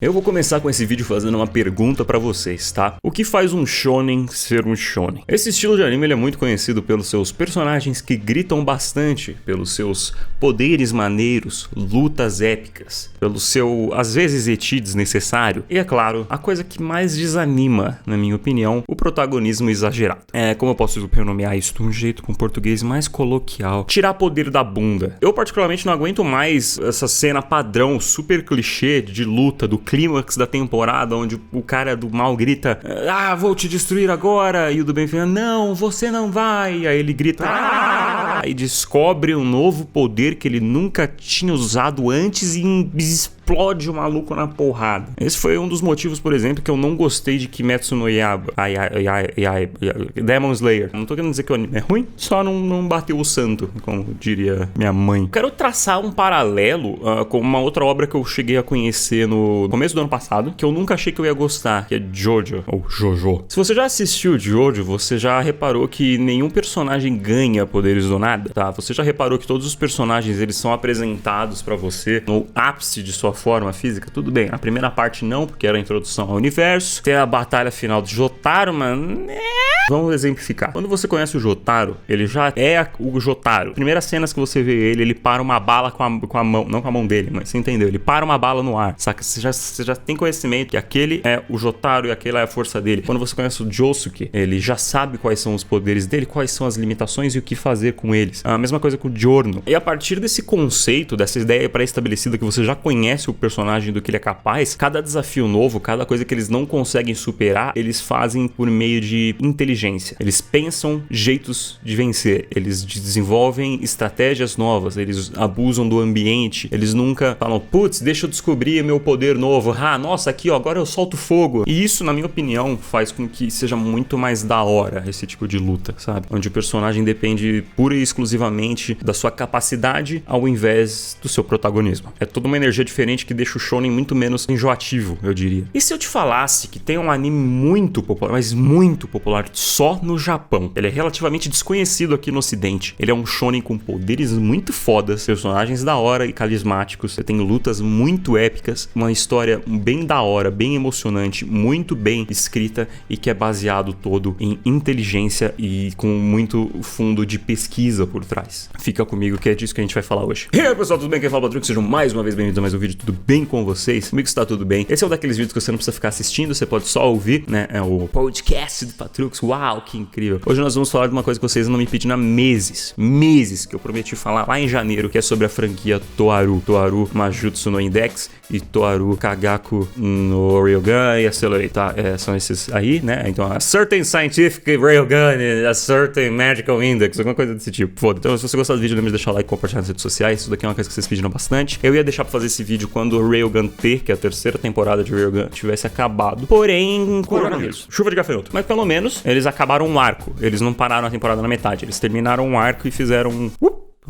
Eu vou começar com esse vídeo fazendo uma pergunta pra vocês, tá? O que faz um shonen ser um shonen? Esse estilo de anime ele é muito conhecido pelos seus personagens que gritam bastante, pelos seus poderes maneiros, lutas épicas, pelo seu, às vezes, eti desnecessário e, é claro, a coisa que mais desanima, na minha opinião, o protagonismo exagerado. Como eu posso renomear isso de um jeito com português mais coloquial? Tirar poder da bunda. Eu, particularmente, não aguento mais essa cena padrão, super clichê de luta, do clímax da temporada, onde o cara do mal grita: "Ah, vou te destruir agora", e o do bem fala: "Não, você não vai", aí ele grita: "Ah", e descobre um novo poder que ele nunca tinha usado antes e explode o maluco na porrada. Esse foi um dos motivos, por exemplo, que eu não gostei de Kimetsu no Yaiba, Demon Slayer. Não tô querendo dizer que o anime é ruim, só não bateu o santo, como diria minha mãe. Quero traçar um paralelo com uma outra obra que eu cheguei a conhecer no começo do ano passado, que eu nunca achei que eu ia gostar, que é Jojo, ou Jojo. Se você já assistiu Jojo, você já reparou que nenhum personagem ganha poderes do nada, tá? Você já reparou que todos os personagens, eles são apresentados pra você no ápice de sua forma física? Tudo bem, a primeira parte não, porque era a introdução ao universo. Tem a batalha final de Jotaro, mas... Vamos exemplificar. Quando você conhece o Jotaro, ele já é o Jotaro. Primeiras cenas que você vê ele para uma bala com a mão, não com a mão dele, mas você entendeu? Ele para uma bala no ar, saca? Você já tem conhecimento que aquele é o Jotaro e aquela é a força dele. Quando você conhece o Josuke, ele já sabe quais são os poderes dele, quais são as limitações e o que fazer com eles. A mesma coisa com o Giorno. E a partir desse conceito, dessa ideia pré-estabelecida que você já conhece o personagem do que ele é capaz, cada desafio novo, cada coisa que eles não conseguem superar, eles fazem por meio de inteligência. Eles pensam jeitos de vencer, eles desenvolvem estratégias novas, eles abusam do ambiente, eles nunca falam: putz, deixa eu descobrir meu poder novo, nossa, aqui ó, agora eu solto fogo. E isso, na minha opinião, faz com que seja muito mais da hora esse tipo de luta, sabe? Onde o personagem depende pura e exclusivamente da sua capacidade ao invés do seu protagonismo. É toda uma energia diferente que deixa o shonen muito menos enjoativo, eu diria. E se eu te falasse que tem um anime muito popular, mas muito popular, só no Japão? Ele é relativamente desconhecido aqui no ocidente. Ele é um shonen com poderes muito fodas, personagens da hora e carismáticos. Você tem lutas muito épicas, uma história bem da hora, bem emocionante, muito bem escrita e que é baseado todo em inteligência e com muito fundo de pesquisa por trás. Fica comigo que é disso que a gente vai falar hoje. E aí, pessoal, tudo bem? Quem fala é o Patrick, sejam mais uma vez bem-vindos a mais um vídeo. Tudo bem com vocês? Comigo está tudo bem. Esse é um daqueles vídeos que você não precisa ficar assistindo, você pode só ouvir, né? É o podcast do Patrux. Uau, que incrível. Hoje nós vamos falar de uma coisa que vocês não me pediram há meses, que eu prometi falar lá em janeiro, que é sobre a franquia Toaru Majutsu no Index e Toaru Kagaku no Railgun e Accelerate, tá? São esses aí, né? Então, a Certain Scientific Railgun, a Certain Magical Index, alguma coisa desse tipo. Foda. Então, se você gostar do vídeo, lembre de deixar o like e compartilhar nas redes sociais. Isso daqui é uma coisa que vocês pediram bastante. Eu ia deixar pra fazer esse vídeo quando o Railgun T, que é a terceira temporada de Railgun, tivesse acabado. Porém, coronavírus. Chuva de gafanhoto. Mas pelo menos, eles acabaram um arco. Eles não pararam a temporada na metade. Eles terminaram um arco e fizeram um...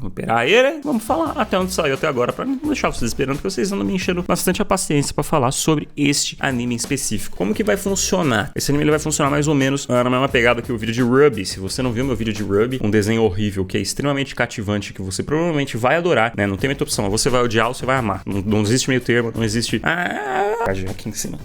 Vamos esperar ele, vamos falar até onde saiu até agora, pra não deixar vocês esperando, porque vocês andam me enchendo bastante a paciência pra falar sobre este anime em específico. Como que vai funcionar? Esse anime ele vai funcionar mais ou menos na mesma pegada que o vídeo de Ruby. Se você não viu meu vídeo de Ruby, um desenho horrível que é extremamente cativante, que você provavelmente vai adorar, né? Não tem muita opção, você vai odiar ou você vai amar. Não existe meio termo, não existe... aqui em cima.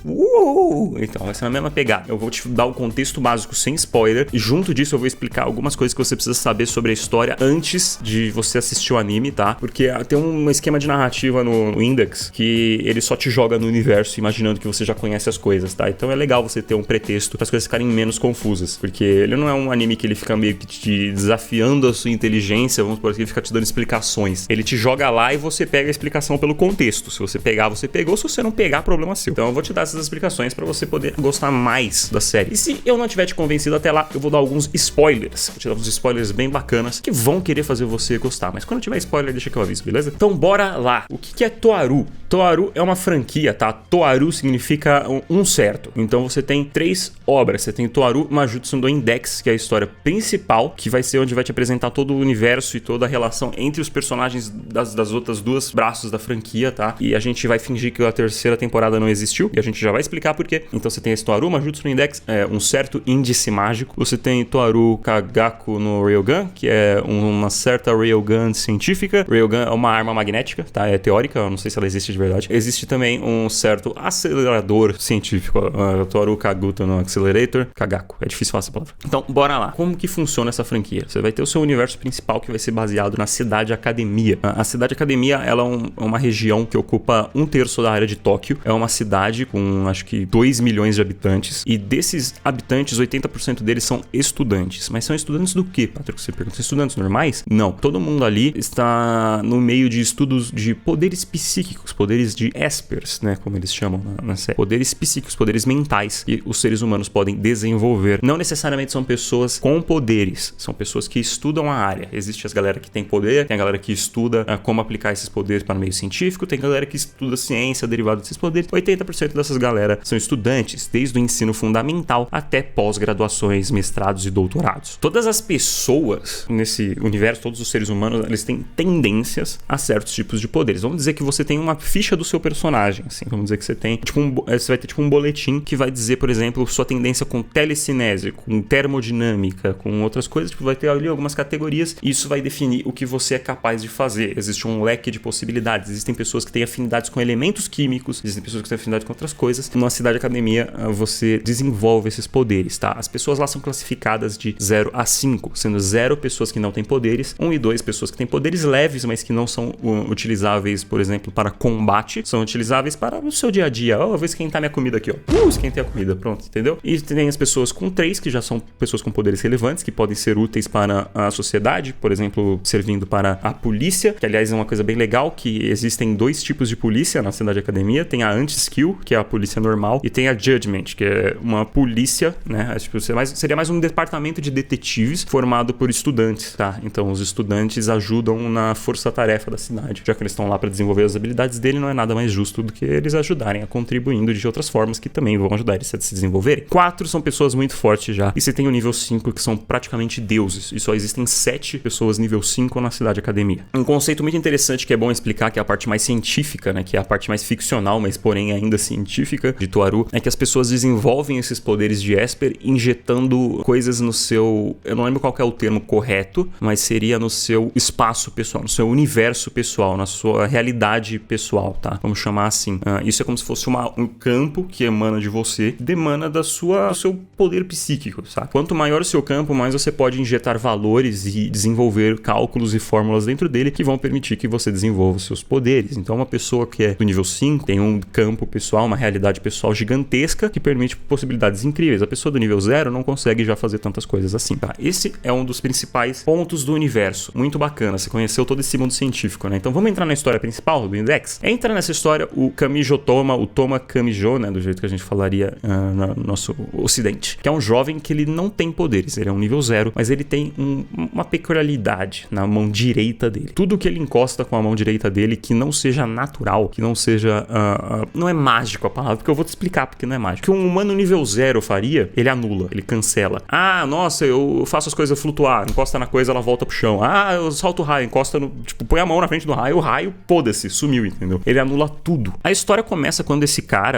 Então, vai ser na mesma pegada. Eu vou te dar o contexto básico sem spoiler, e junto disso eu vou explicar algumas coisas que você precisa saber sobre a história antes de você assistir o anime, tá? Porque tem um esquema de narrativa no Index que ele só te joga no universo imaginando que você já conhece as coisas, tá? Então é legal você ter um pretexto para as coisas ficarem menos confusas, porque ele não é um anime que ele fica meio que te desafiando a sua inteligência, vamos por aqui, ele fica te dando explicações. Ele te joga lá e você pega a explicação pelo contexto. Se você pegar, você pegou. Se você não pegar, problema seu. Então eu vou te dar essas explicações para você poder gostar mais da série. E se eu não tiver te convencido até lá, eu vou dar alguns spoilers. Vou te dar uns spoilers bem bacanas que vão querer fazer você gostar. Mas quando tiver spoiler, deixa que eu aviso, beleza? Então bora lá. O que é Toaru? Toaru é uma franquia, tá? Toaru significa um certo. Então você tem 3 obras. Você tem Toaru Majutsu no Index, que é a história principal, que vai ser onde vai te apresentar todo o universo e toda a relação entre os personagens das outras 2 braços da franquia, tá? E a gente vai fingir que a terceira temporada não existiu, e a gente já vai explicar por quê. Então você tem esse Toaru Majutsu no Index, um certo índice mágico. Você tem Toaru Kagaku no Railgun, que é uma certa Railgun Railgun científica. Railgun é uma arma magnética, tá? É teórica, eu não sei se ela existe de verdade. Existe também um certo acelerador científico, Toru Kaguto no Accelerator. Kagaku, é difícil falar essa palavra. Então, bora lá. Como que funciona essa franquia? Você vai ter o seu universo principal que vai ser baseado na Cidade Academia. A Cidade Academia, ela é uma região que ocupa 1/3 da área de Tóquio. É uma cidade com, acho que, 2 milhões de habitantes. E desses habitantes, 80% deles são estudantes. Mas são estudantes do quê, Patrick? Você pergunta, estudantes normais? Não. Todo mundo ali está no meio de estudos de poderes psíquicos, poderes de espers, né? Como eles chamam na série. Poderes psíquicos, poderes mentais que os seres humanos podem desenvolver. Não necessariamente são pessoas com poderes, são pessoas que estudam a área. Existe as galera que tem poder, tem a galera que estuda como aplicar esses poderes para o meio científico, tem a galera que estuda ciência derivada desses poderes. 80% dessas galera são estudantes, desde o ensino fundamental até pós-graduações, mestrados e doutorados. Todas as pessoas nesse universo, todos os seres humanos, eles têm tendências a certos tipos de poderes. Vamos dizer que você tem uma ficha do seu personagem, assim. Vamos dizer que você tem, você vai ter tipo um boletim que vai dizer, por exemplo, sua tendência com telecinese, com termodinâmica, com outras coisas, tipo, vai ter ali algumas categorias e isso vai definir o que você é capaz de fazer. Existe um leque de possibilidades. Existem pessoas que têm afinidades com elementos químicos, existem pessoas que têm afinidade com outras coisas. Na Cidade Academia, você desenvolve esses poderes, tá? As pessoas lá são classificadas de 0 a 5, sendo 0 pessoas que não têm poderes, 1 e 2 pessoas que têm poderes leves, mas que não são utilizáveis, por exemplo, para combate, são utilizáveis para o seu dia a dia. Ó, vou esquentar minha comida aqui, ó. Esquentei a comida, pronto, entendeu? E tem as pessoas com 3, que já são pessoas com poderes relevantes, que podem ser úteis para a sociedade, por exemplo, servindo para a polícia, que aliás é uma coisa bem legal, que existem 2 tipos de polícia na Cidade Academia. Tem a anti-skill, que é a polícia normal, e tem a judgment, que é uma polícia, né? Tipo, seria mais um departamento de detetives formado por estudantes, tá? Então os estudantes ajudam na força-tarefa da cidade. Já que eles estão lá para desenvolver as habilidades dele, não é nada mais justo do que eles ajudarem a contribuindo de outras formas que também vão ajudar eles a se desenvolverem. 4 são pessoas muito fortes já. E você tem o nível 5, que são praticamente deuses. E só existem 7 pessoas nível 5 na Cidade Academia. Um conceito muito interessante que é bom explicar, que é a parte mais científica, né? Que é a parte mais ficcional, mas porém ainda científica de Toru, é que as pessoas desenvolvem esses poderes de Esper injetando coisas no seu... Eu não lembro qual que é o termo correto, mas seria no seu espaço pessoal, no seu universo pessoal, na sua realidade pessoal, tá? Vamos chamar assim. Isso é como se fosse um campo que emana de você, demana do seu poder psíquico, sabe? Quanto maior o seu campo, mais você pode injetar valores e desenvolver cálculos e fórmulas dentro dele que vão permitir que você desenvolva os seus poderes. Então, uma pessoa que é do nível 5 tem um campo pessoal, uma realidade pessoal gigantesca que permite possibilidades incríveis. A pessoa do nível 0 não consegue já fazer tantas coisas assim, tá? Esse é um dos principais pontos do universo. Muito bacana, você conheceu todo esse mundo científico, né? Então, vamos entrar na história principal do Index? Entra nessa história o Kamijo Toma, o Toma Kamijo, né? Do jeito que a gente falaria no nosso ocidente. Que é um jovem que ele não tem poderes, ele é um nível 0, mas ele tem uma peculiaridade na mão direita dele. Tudo que ele encosta com a mão direita dele que não seja natural, que não seja... não é mágico a palavra, porque eu vou te explicar porque não é mágico. O que um humano nível 0 faria, ele anula, ele cancela. Ah, nossa, eu faço as coisas flutuar, encosta na coisa, ela volta pro chão. Ah, eu salto o raio, encosta no... Tipo, põe a mão na frente do raio, o raio, poda-se, sumiu, entendeu? Ele anula tudo. A história começa quando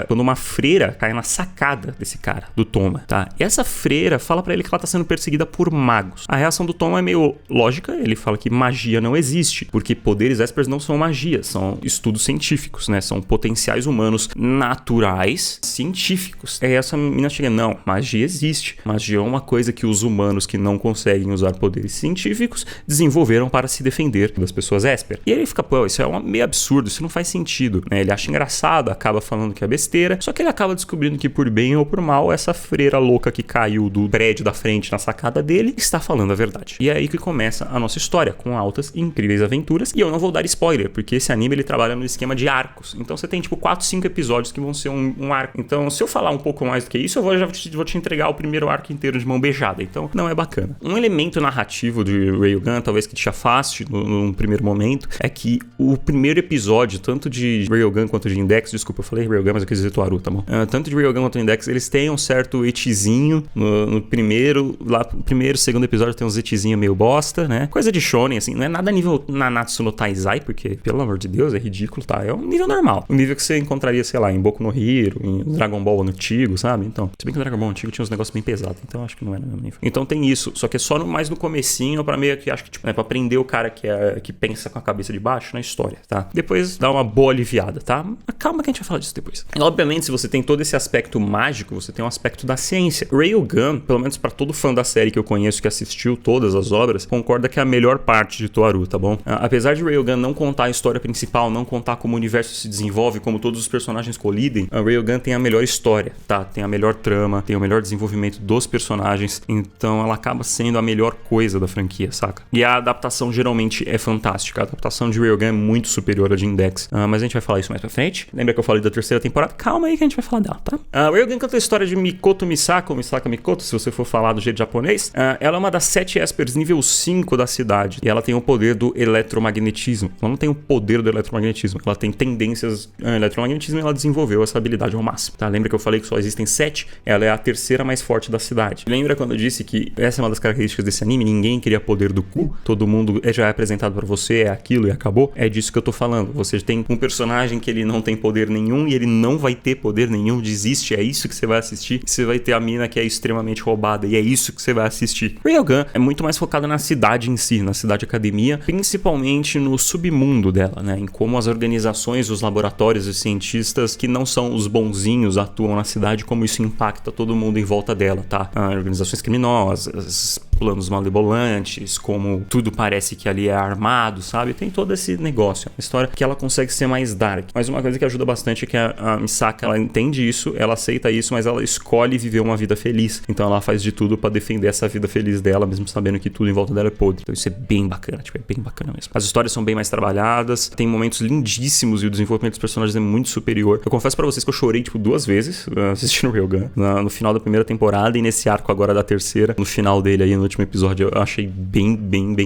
quando uma freira cai na sacada desse cara, do Toma, tá? E essa freira fala pra ele que ela tá sendo perseguida por magos. A reação do Toma é meio lógica, ele fala que magia não existe, porque poderes espers não são magia, são estudos científicos, né? São potenciais humanos naturais científicos. Aí essa menina chega, não, magia existe. Magia é uma coisa que os humanos que não conseguem usar poderes científicos desenvolveram para se defender das pessoas esper. E ele fica, pô, isso é meio absurdo, isso não faz sentido, né? Ele acha engraçado, acaba falando que é besteira, só que ele acaba descobrindo que por bem ou por mal, essa freira louca que caiu do prédio da frente na sacada dele está falando a verdade. E é aí que começa a nossa história, com altas e incríveis aventuras. E eu não vou dar spoiler, porque esse anime ele trabalha no esquema de arcos. Então você tem tipo 4, 5 episódios que vão ser um arco. Então se eu falar um pouco mais do que isso, eu vou te entregar o primeiro arco inteiro de mão beijada. Então não é bacana. Um elemento narrativo de Railgun, talvez que te afaste num primeiro momento, é que o primeiro episódio, tanto de Railgun quanto de Index, desculpa, eu falei Railgun, mas eu quis dizer Toru, tá bom? Tanto de Railgun quanto de Index, eles têm um certo etizinho no primeiro, lá no primeiro, segundo episódio tem uns etizinho meio bosta, né? Coisa de shonen, assim, não é nada nível Nanatsu no Taizai, porque, pelo amor de Deus, é ridículo, tá? É um nível normal. Um nível que você encontraria, sei lá, em Boku no Hero, em Dragon Ball antigo, sabe? Então, se bem que o Dragon Ball antigo tinha uns negócios bem pesados, então acho que não era no nível. Então tem isso, só que é só mais no comecinho, pra meio que, acho que, tipo, né, pra aprender o cara que pensa com a cabeça de baixo na história, tá? Depois dá uma boa aliviada, tá? Mas calma que a gente vai falar disso depois. E, obviamente, se você tem todo esse aspecto mágico, você tem um aspecto da ciência. Railgun, pelo menos pra todo fã da série que eu conheço que assistiu todas as obras, concorda que é a melhor parte de Toaru, tá bom? Apesar de Railgun não contar a história principal, não contar como o universo se desenvolve, como todos os personagens colidem, a Railgun tem a melhor história, tá? Tem a melhor trama, tem o melhor desenvolvimento dos personagens, então ela acaba sendo a melhor coisa da franquia, saca? E a adaptação geralmente é fantástica. A adaptação de Railgun é muito superior à de Index, mas a gente vai falar isso mais pra frente. Lembra que eu falei da terceira temporada? Calma aí que a gente vai falar dela, tá? Railgun conta a história de Mikoto Misaka, ou Misaka Mikoto, se você for falar do jeito japonês. Ela é uma das 7 Espers nível 5 da cidade, e ela tem o poder do eletromagnetismo. Ela não tem o poder do eletromagnetismo, ela tem tendências ao eletromagnetismo e ela desenvolveu essa habilidade ao máximo, tá? Lembra que eu falei que só existem 7? Ela é a terceira mais forte da cidade. Lembra quando eu disse que essa é uma das características desse anime? Ninguém queria poder do cu, todo mundo já é apresentado pra você, é aquilo e acabou? É disso que eu tô falando. Você tem um personagem que ele não tem poder nenhum e ele não vai ter poder nenhum, desiste, é isso que você vai assistir. Você vai ter a mina que é extremamente roubada e é isso que você vai assistir. Railgun é muito mais focado na cidade em si, na cidade academia, principalmente no submundo dela, né? Em como as organizações, os laboratórios e os cientistas que não são os bonzinhos atuam na cidade, como isso impacta todo mundo em volta dela, tá? Organizações criminosas, planos malevolantes, como tudo parece que ali é armado, sabe? Tem todo esse negócio. Uma história que ela consegue ser mais dark. Mas uma coisa que ajuda bastante é que a Misaka, ela entende isso, ela aceita isso, mas ela escolhe viver uma vida feliz. Então ela faz de tudo pra defender essa vida feliz dela, mesmo sabendo que tudo em volta dela é podre. Então isso é bem bacana, tipo, é bem bacana mesmo. As histórias são bem mais trabalhadas, tem momentos lindíssimos e o desenvolvimento dos personagens é muito superior. Eu confesso pra vocês que eu chorei, tipo, 2 vezes assistindo Railgun. No final da primeira temporada e nesse arco agora da terceira, no final dele aí, no último episódio, eu achei bem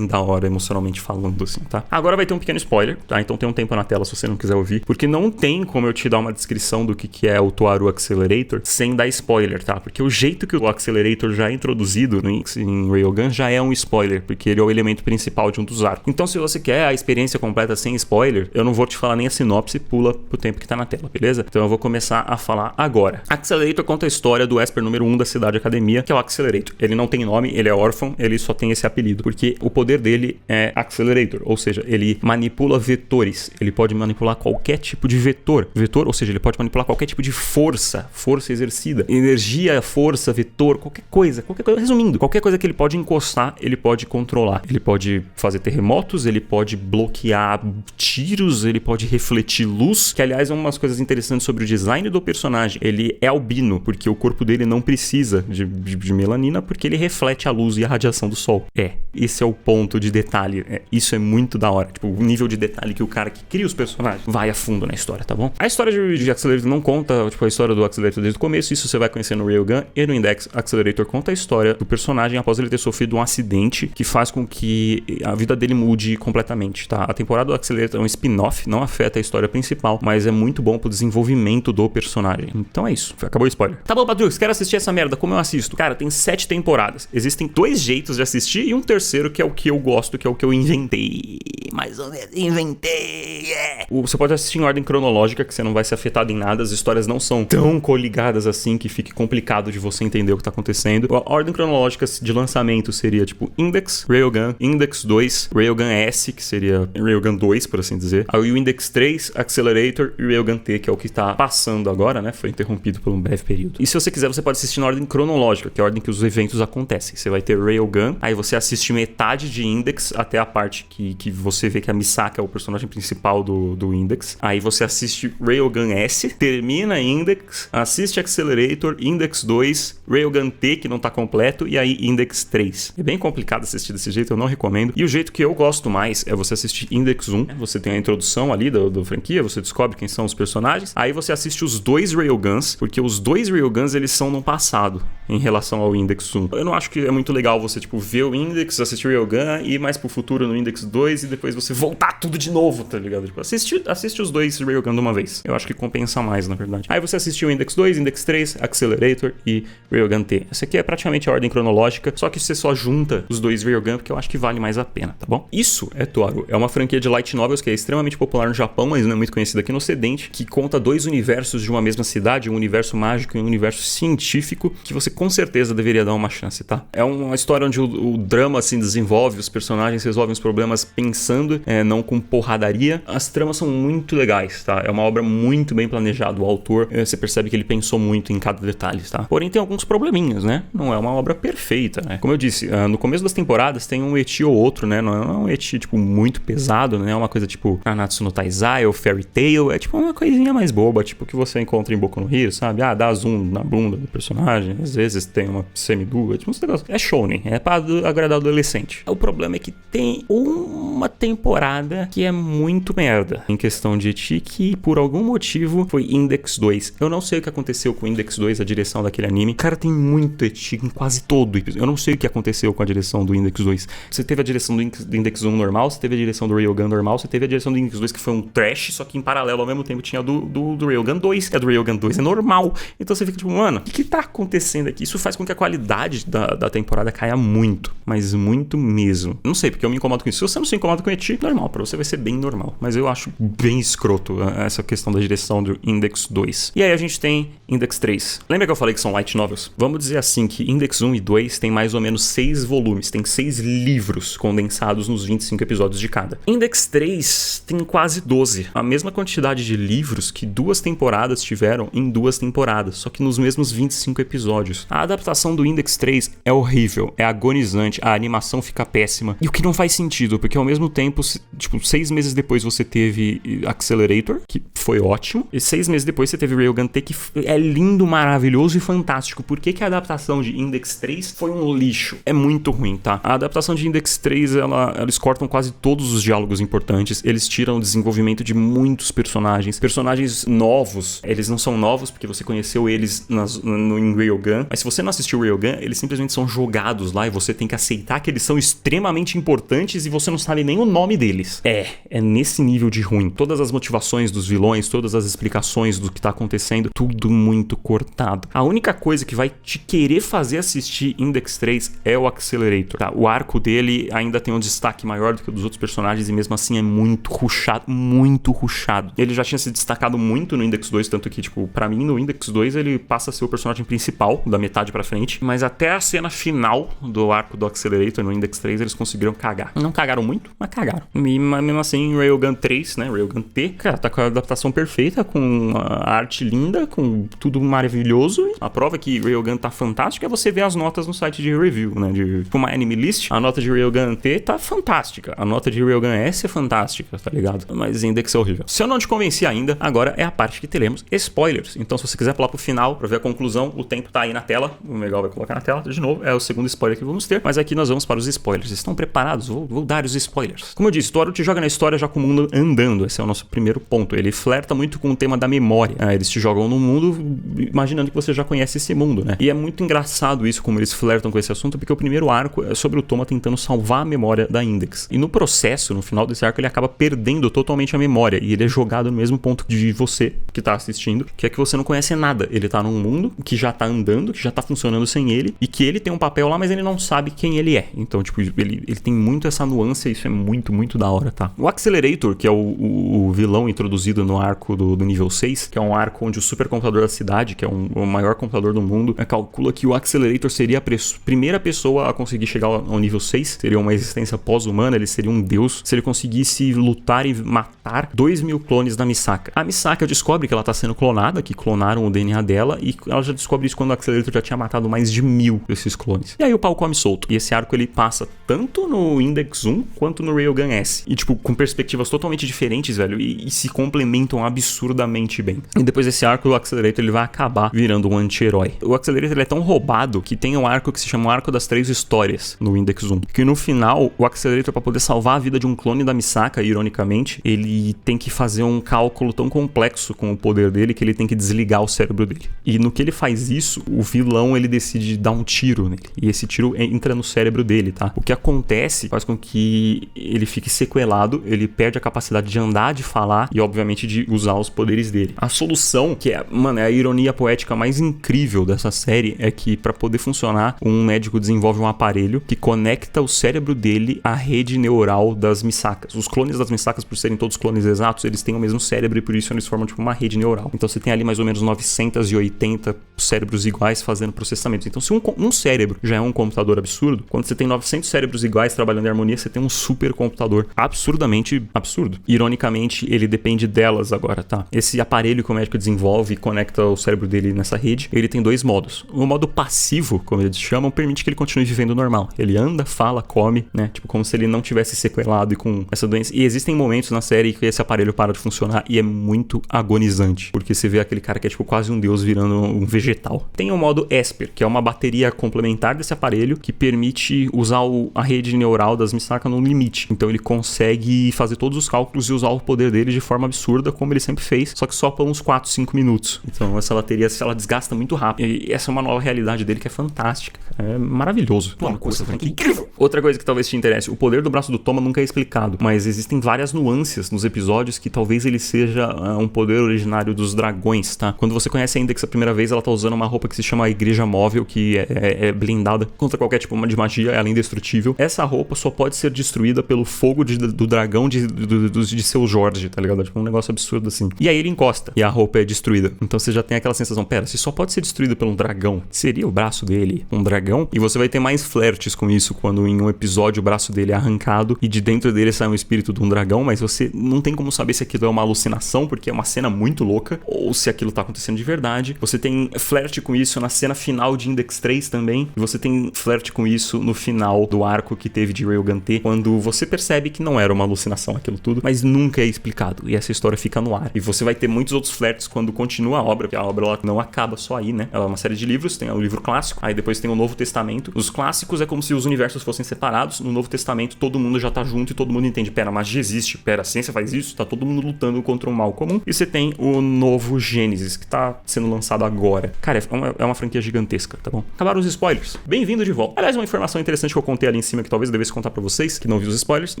da hora, emocionalmente falando, assim, tá? Agora vai ter um pequeno spoiler, tá? Então tem um tempo na tela se você não quiser ouvir, porque não tem como eu te dar uma descrição do que é o Toaru Accelerator sem dar spoiler, tá? Porque o jeito que o Accelerator já é introduzido em Railgun já é um spoiler, porque ele é o elemento principal de um dos arcos. Então se você quer a experiência completa sem spoiler, eu não vou te falar nem a sinopse, pula pro tempo que tá na tela, beleza? Então eu vou começar a falar agora. Accelerator conta a história do Esper número 1 da cidade academia, que é o Accelerator. Ele não tem nome, ele é órfão, ele só tem esse apelido, porque o poder dele é Accelerator, ou seja, ele manipula vetores, ele pode manipular qualquer tipo de vetor, ou seja, ele pode manipular qualquer tipo de força exercida, energia, força, vetor, qualquer coisa, resumindo, qualquer coisa que ele pode encostar, ele pode controlar, ele pode fazer terremotos, ele pode bloquear tiros, ele pode refletir luz, que aliás é umas coisas interessantes sobre o design do personagem. Ele é albino, porque o corpo dele não precisa de melanina, porque ele reflete a luz e a radiação do sol. Esse é o ponto de detalhe, isso é muito da hora, tipo, o nível de detalhe que o cara que cria os personagens vai a fundo na história, tá bom? A história de Accelerator não conta, tipo, a história do Accelerator desde o começo, isso você vai conhecer no Railgun e no Index. Accelerator conta a história do personagem após ele ter sofrido um acidente que faz com que a vida dele mude completamente, tá? A temporada do Accelerator é um spin-off, não afeta a história principal, mas é muito bom pro desenvolvimento do personagem. Então é isso, acabou o spoiler. Tá bom, Patrux, quero assistir essa merda, como eu assisto? Cara, tem 7 temporadas, existem 2 jeitos de assistir e um terceiro que é o que eu gosto, que é o que eu inventei. Mais ou menos, inventei, Você pode assistir em ordem cronológica, que você não vai ser afetado em nada, as histórias não são tão coligadas assim que fique complicado de você entender o que tá acontecendo. A ordem cronológica de lançamento seria tipo Index, Railgun, Index 2, Railgun S, que seria Railgun 2, por assim dizer. Aí o Index 3, Accelerator e Railgun T, que é o que tá passando agora, né? Foi interrompido por um breve período. E se você quiser, você pode assistir na ordem cronológica, que é a ordem que os eventos acontecem. Você vai ter Railgun, aí você assiste metade de Index até a parte que você vê que a Misaka é o personagem principal do Index. Aí você assiste Railgun S, termina Index, assiste Accelerator, Index 2, Railgun T, que não tá completo, e aí Index 3. É bem complicado assistir desse jeito, eu não recomendo. E o jeito que eu gosto mais é você assistir Index 1, você tem a introdução ali da franquia, você descobre quem são os personagens, aí você assiste os 2 Railguns, porque os 2 Railguns eles são no passado, em relação ao Index 1. Eu não acho que é muito legal você, tipo, ver o Index, assistir o Railgun, ir mais pro futuro no Index 2 e depois você voltar tudo de novo, tá ligado? Tipo, assiste os 2 Railgun de uma vez. Eu acho que compensa mais, na verdade. Aí você assistiu o Index 2, Index 3, Accelerator e Railgun T. Essa aqui é praticamente a ordem cronológica, só que você só junta os 2 Railgun, porque eu acho que vale mais a pena, tá bom? Isso é Toaru. É uma franquia de light novels que é extremamente popular no Japão, mas não é muito conhecida aqui no Ocidente, que conta 2 universos de uma mesma cidade, um universo mágico e um universo científico, que você com certeza deveria dar uma chance, tá? É uma uma história onde o drama se desenvolve, os personagens resolvem os problemas pensando, não com porradaria. As tramas são muito legais, tá? É uma obra muito bem planejada. O autor, você percebe que ele pensou muito em cada detalhe, tá? Porém, tem alguns probleminhas, né? Não é uma obra perfeita, né? Como eu disse, no começo das temporadas tem um ecchi ou outro, né? Não é um ecchi, tipo, muito pesado, né? É uma coisa tipo Nanatsu no Taizai ou Fairy Tail. É tipo uma coisinha mais boba, tipo que você encontra em Boku no Hero, sabe? Dá zoom na bunda do personagem. Às vezes tem uma semidua, tipo uns negócios. É shounen, é pra agradar o adolescente. O problema é que tem uma temporada que é muito merda em questão de ecchi, que por algum motivo foi Index 2. Eu não sei o que aconteceu com Index 2, a direção daquele anime. Cara, tem muito ecchi em quase todo. Eu não sei o que aconteceu com a direção do Index 2. Você teve a direção do Index 1 normal, você teve a direção do Railgun normal, você teve a direção do Index 2 que foi um trash, só que em paralelo ao mesmo tempo tinha do Railgun 2, que a do Railgun 2 é normal. Então você fica tipo, mano, o que tá acontecendo aqui? Isso faz com que a qualidade da temporada caia muito, mas muito mesmo. Não sei, porque eu me incomodo com isso. Se você não se incomoda com ecchi, normal, pra você vai ser bem normal. Mas eu acho bem escroto essa questão da direção do Index 2. E aí a gente tem Index 3. Lembra que eu falei que são light novels? Vamos dizer assim que Index 1 e 2 tem mais ou menos 6 volumes, tem 6 livros condensados nos 25 episódios de cada. Index 3 tem quase 12, a mesma quantidade de livros que 2 temporadas tiveram em 2 temporadas, só que nos mesmos 25 episódios. A adaptação do Index 3 é horrível, é agonizante, a animação fica péssima, e o que não faz sentido, porque ao mesmo tempo, tipo, 6 meses depois você teve Accelerator, que foi ótimo, e 6 meses depois você teve Railgun T, que é lindo, maravilhoso e fantástico. Por que a adaptação de Index 3 foi um lixo? É muito ruim, tá? A adaptação de Index 3, eles cortam quase todos os diálogos importantes, eles tiram o desenvolvimento de muitos personagens novos. Eles não são novos porque você conheceu eles em Railgun, mas se você não assistiu Railgun, eles simplesmente são jogados lá e você tem que aceitar que eles são extremamente importantes e você não sabe nem o nome deles. É nesse nível de ruim. Todas as motivações dos vilões, todas as explicações do que tá acontecendo, tudo muito cortado. A única coisa que vai te querer fazer assistir Index 3 é o Accelerator, tá? O arco dele ainda tem um destaque maior do que o dos outros personagens e mesmo assim é muito rushado, muito rushado. Ele já tinha se destacado muito no Index 2, tanto que, tipo, pra mim no Index 2 ele passa a ser o personagem principal da metade pra frente, mas até a cena final do arco do Accelerator no Index 3 eles conseguiram cagar. Não cagaram muito, mas cagaram. E mesmo assim, Railgun 3, né, Railgun T, cara, tá com a adaptação perfeita, com a arte linda, com tudo maravilhoso. A prova que Railgun tá fantástico é você ver as notas no site de review, né, tipo uma Anime List. A nota de Railgun T tá fantástica, a nota de Railgun S é fantástica, tá ligado? Mas Index é horrível. Se eu não te convenci ainda, agora é a parte que teremos spoilers. Então se você quiser pular pro final pra ver a conclusão, o tempo tá aí na tela, o Miguel vai colocar na tela de novo, é o segundo spoiler que vamos ter, mas aqui nós vamos para os spoilers. Estão preparados? Vou dar os spoilers. Como eu disse, Toru te joga na história já com o mundo andando, esse é o nosso primeiro ponto. Ele flerta muito com o tema da memória. Eles te jogam no mundo imaginando que você já conhece esse mundo, né? E é muito engraçado isso, como eles flertam com esse assunto, porque o primeiro arco é sobre o Toma tentando salvar a memória da Index. E no processo, no final desse arco, ele acaba perdendo totalmente a memória, e ele é jogado no mesmo ponto de você, que tá assistindo, que é que você não conhece nada. Ele tá num mundo que já tá andando, que já tá funcionando sem ele, e que ele tem um papel lá, mas ele não sabe quem ele é. Então, tipo, ele tem muito essa nuance, e isso é muito, muito da hora, tá? O Accelerator, que é o vilão introduzido no arco do nível 6, que é um arco onde o supercomputador da cidade, que é o maior computador do mundo, calcula que o Accelerator seria a primeira pessoa a conseguir chegar ao nível 6, seria uma existência pós-humana, ele seria um deus, se ele conseguisse lutar e matar 2.000 clones da Misaka. A Misaka descobre que ela tá sendo clonada, que clonaram o DNA dela, e ela já descobre isso quando o Accelerator já tinha matado mais de 1.000 desses clones. E aí o pau come solto. E esse arco ele passa tanto no Index 1 quanto no Railgun S. E tipo, com perspectivas totalmente diferentes, velho, e se complementam absurdamente bem. E depois desse arco, o Accelerator ele vai acabar virando um anti-herói. O Accelerator ele é tão roubado que tem um arco que se chama o Arco das 3 Histórias no Index 1. Que no final, o Accelerator, pra poder salvar a vida de um clone da Misaka, ironicamente, ele tem que fazer um cálculo tão complexo com o poder dele que ele tem que desligar o cérebro dele. E no que ele faz isso, o vilão ele decide dar um tiro nele. E esse tiro entra no cérebro dele, tá? O que acontece faz com que ele fique sequelado, ele perde a capacidade de andar, de falar e, obviamente, de usar os poderes dele. A solução, que é, mano, é a ironia poética mais incrível dessa série, é que pra poder funcionar, um médico desenvolve um aparelho que conecta o cérebro dele à rede neural das Misakas. Os clones das Misakas, por serem todos clones exatos, eles têm o mesmo cérebro e por isso eles formam tipo uma rede neural. Então você tem ali mais ou menos 980 cérebros iguais fazendo processamento. Então, se um cérebro já é um computador absurdo, quando você tem 900 cérebros iguais trabalhando em harmonia, você tem um supercomputador absurdamente absurdo. Ironicamente, ele depende delas agora, tá? Esse aparelho que o médico desenvolve e conecta o cérebro dele nessa rede, ele tem 2 modos. O modo passivo, como eles chamam, permite que ele continue vivendo normal. Ele anda, fala, come, né? Tipo, como se ele não tivesse sequelado e com essa doença. E existem momentos na série que esse aparelho para de funcionar e é muito agonizante, porque você vê aquele cara que é tipo quase um deus virando um vegetal. Tem o modo Esper, que é uma bateria complementar desse aparelho que permite usar a rede neural das Misaka no limite. Então ele consegue fazer todos os cálculos e usar o poder dele de forma absurda, como ele sempre fez, só que só por uns 4, 5 minutos. Então essa bateria, ela desgasta muito rápido. E essa é uma nova realidade dele que é fantástica. É maravilhoso. Uma coisa incrível. Outra coisa que talvez te interesse, o poder do braço do Toma nunca é explicado, mas existem várias nuances nos episódios que talvez ele seja um poder originário dos dragões, tá? Quando você conhece a Index a primeira vez, ela tá usando uma roupa que se chama Igreja Móvel, que é blindada contra qualquer tipo de magia, ela é indestrutível. Essa roupa só pode ser destruída pelo fogo do dragão de seu Jorge, tá ligado? Tipo um negócio absurdo assim. E aí ele encosta e a roupa é destruída. Então você já tem aquela sensação, pera, se só pode ser destruído por um dragão, seria o braço dele um dragão? E você vai ter mais flertes com isso quando em um episódio o braço dele é arrancado e de dentro dele sai um espírito de um dragão, mas você não tem como saber se aquilo é uma alucinação, porque é uma cena muito louca, ou se aquilo tá acontecendo de verdade. Você tem flerte com isso na cena final de Index 3 também, e você tem flerte com isso no final do arco que teve de Railgun T, quando você percebe que não era uma alucinação aquilo tudo, mas nunca é explicado, e essa história fica no ar. E você vai ter muitos outros flertes quando continua a obra, porque a obra ela não acaba só aí, né? Ela é uma série de livros, tem o livro clássico, aí depois tem o Novo Testamento. Os clássicos é como se os universos fossem separados, no Novo Testamento todo mundo já tá junto e todo mundo entende, pera, a magia existe, pera, a ciência faz isso, tá todo mundo lutando contra um mal comum. E você tem o novo Gênesis, que tá sendo lançado agora. Cara, é uma franquia gigantesca, tá bom? Acabaram os spoilers. Bem-vindo de volta. Aliás, uma informação interessante que eu contei ali em cima, que talvez eu devesse contar pra vocês, que não viu os spoilers, é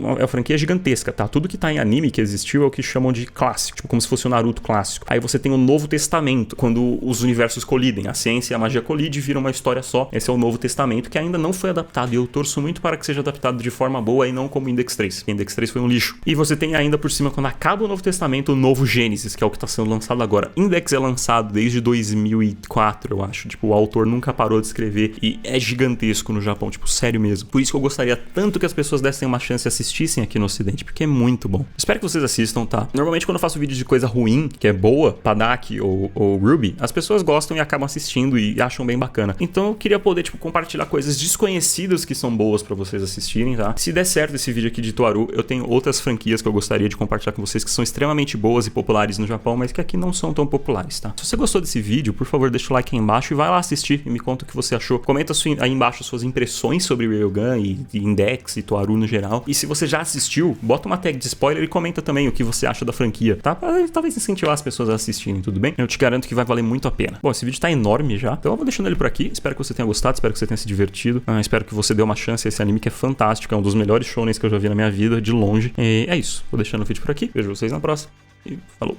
uma franquia gigantesca, tá? Tudo que tá em anime que existiu é o que chamam de clássico, tipo como se fosse o Naruto clássico. Aí você tem o Novo Testamento, quando os universos colidem, a ciência e a magia colidem e viram uma história só. Esse é o Novo Testamento, que ainda não foi adaptado, e eu torço muito para que seja adaptado de forma boa e não como Index 3. Index 3 foi um lixo. E você tem ainda por cima, quando acaba o Novo Testamento, o Novo Gênesis, que é o que tá sendo lançado agora. Index é lançado desde 2004, eu acho. Tipo, o autor nunca parou de escrever e é gigantesco no Japão, tipo, sério mesmo. Por isso que eu gostaria tanto que as pessoas dessem uma chance e assistissem aqui no Ocidente, porque é muito bom. Espero que vocês assistam, tá? Normalmente quando eu faço vídeo de coisa ruim, que é boa, Padak ou Ruby, as pessoas gostam e acabam assistindo e acham bem bacana. Então eu queria poder, tipo, compartilhar coisas desconhecidas que são boas pra vocês assistirem, tá? Se der certo esse vídeo aqui de Toaru, eu tenho outras franquias que eu gostaria de compartilhar com vocês que são extremamente boas e populares no Japão, mas que aqui não são tão populares, tá? Se você gostou desse vídeo, por favor, deixa o like aí embaixo e vai lá assistir e me conta o que você achou. Comenta aí embaixo suas impressões sobre Railgun e Index e Toaru no geral. E se você já assistiu, bota uma tag de spoiler e comenta também o que você acha da franquia, tá? Pra talvez incentivar as pessoas a assistirem, tudo bem? Eu te garanto que vai valer muito a pena. Bom, esse vídeo tá enorme já, então eu vou deixando ele por aqui. Espero que você tenha gostado, espero que você tenha se divertido. Espero que você dê uma chance a esse anime que é fantástico, é um dos melhores shonens que eu já vi na minha vida, de longe. E é isso, vou deixando o vídeo por aqui. Vejo vocês na próxima e falou!